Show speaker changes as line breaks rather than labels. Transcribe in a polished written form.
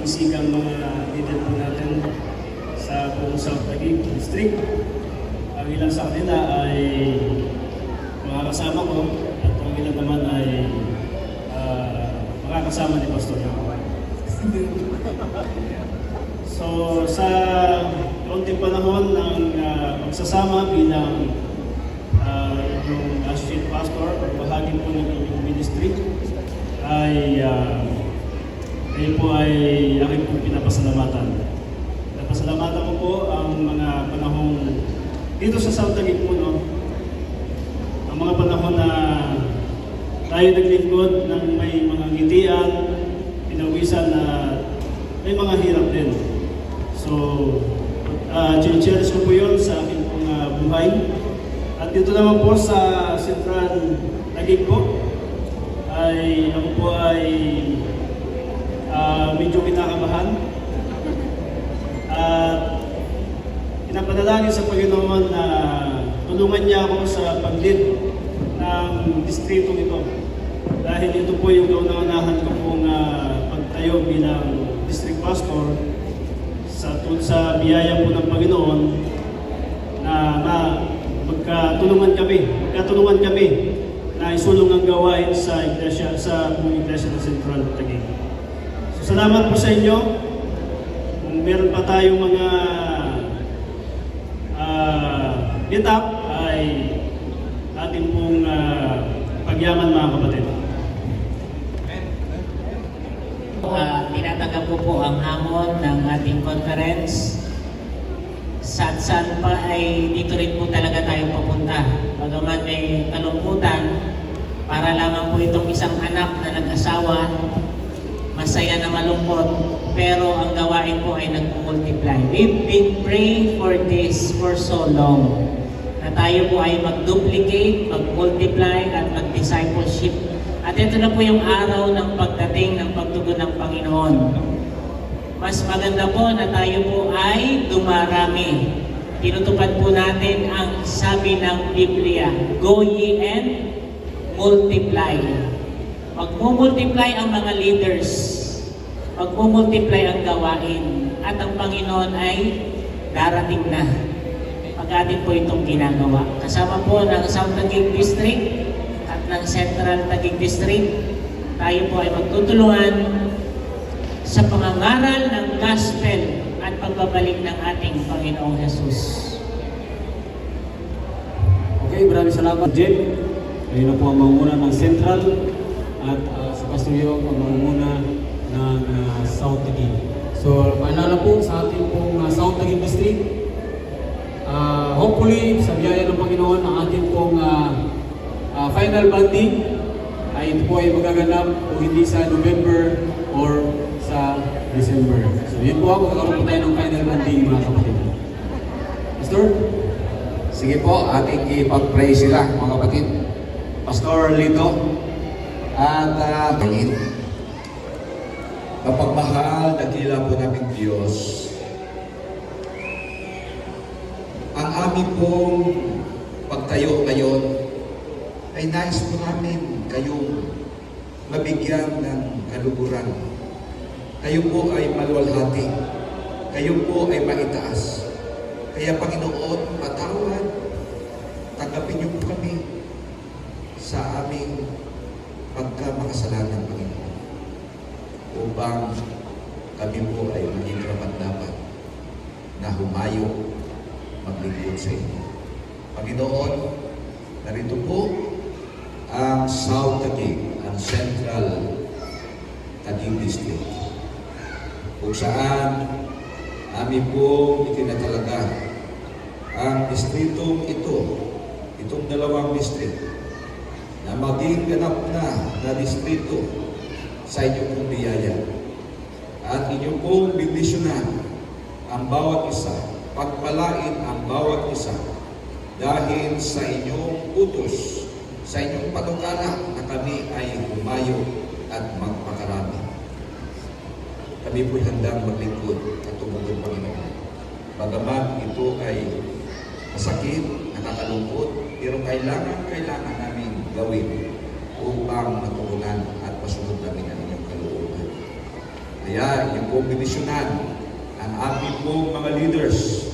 mabibisigang mga leader po natin sa buong South Taguig District. Ang ilan sa kanila ay mga kasama ko at ang ilan naman ay mga kasama ni Pastor. So sa kaunting panahon ng magsasama bilang yung associate pastor o bahagi po ng inyong ministry ay ngayon po ay aking po pinapasalamatan. Pinapasalamatan ko po ang mga panahong dito sa South Taguig po, no? Ang mga panahon na tayo naglingkod ng may mga ngitian, pinawisan na may mga hirap din. So, chine-cherish ko po yun sa aking pong buhay. At dito naman po sa Central Taguig po, ay ako po ay medyo kinakabahan. At pinapanalangin sa Panginoon na tulungan niya ako sa pag-lead ng distrito ito. Dahil ito po yung kauna-unahan ko pong pagtayo bilang district pastor sa biyaya po ng Panginoon na magkatulungan kami na isulong ang gawain sa iglesia, sa buong iglesia ng Central Taguig. So, salamat po sa inyo. Kung meron pa tayong mga meet up ay ating pong pagyaman, mga kapatid.
Tinatanggap ko po ang hamon ng ating conference. Saan pa ay dito rin po talaga tayo papunta. Bagaman may kalungkutan, para lamang po itong isang anak na nag-asawa, masaya na malungkot, pero ang gawain po ay nag-multiply. We've been praying for this for so long, na tayo po ay mag-duplicate, mag-multiply, at mag-discipleship. At ito na po yung araw ng pagdating ng pagtugon ng Panginoon. Mas maganda po na tayo po ay dumarami. Tinutupad po natin ang sabi ng Biblia, go ye and multiply. Mag-multiply ang mga leaders. Mag-multiply ang gawain. At ang Panginoon ay darating na. Pag-atin po itong ginagawa. Kasama po ng South Taguig District at ng Central Taguig District, tayo po ay magtutulungan sa pangangaral ng gospel at pagbabalik ng ating Panginoong Jesus.
Okay, maraming salamat, Jim. Ayun na po ang manguna ng Central at sa Pastor Yung ang manguna ng South Taguig. So, paalala po sa ating pong South Taguig District. Hopefully, sa biyaya ng Panginoon, ang ating pong final banding ay ito po ay magaganap kung hindi sa November or sa December. So, yun po ako. Magkakaroon po tayo ng final banding, mga kapatid. Pastor?
Sige po, ating ipag-pray sila, mga kapatid. Pastor Lito at mapagmahal, dakila po namin Diyos. Ang aming pong pagtayo ngayon ay nais po namin kayong mabigyan ng kaluguran. Kayo po ay maluwalhati. Kayo po ay maitaas. Kaya Panginoon, patawad. Tanggapin niyo po kami sa aming pagkamakasalanan, Panginoon. Upang kami po ay maging dapat na humayo, maglingkod sa inyo. Panginoon, narito po ang South Taguig, ang Central Taguig District, kung saan amin po itinatalaga ang distritong itong dalawang district, na maging ganap na distrito sa inyong pong biyaya. At inyong pong bibisyonan ang bawat isa, pagpalain ang bawat isa dahil sa inyong utos, sa inyong panukala na kami ay humayo at magpakarami. Kami po'y handang maglingkod at tumulong, Panginoon. Bagaman ito ay masakit, nakakalungkot, pero kailangan namin gawin upang matugunan at masunod namin ang inyong kalooban. Kaya yung pong binisyonan ang aming pong mga leaders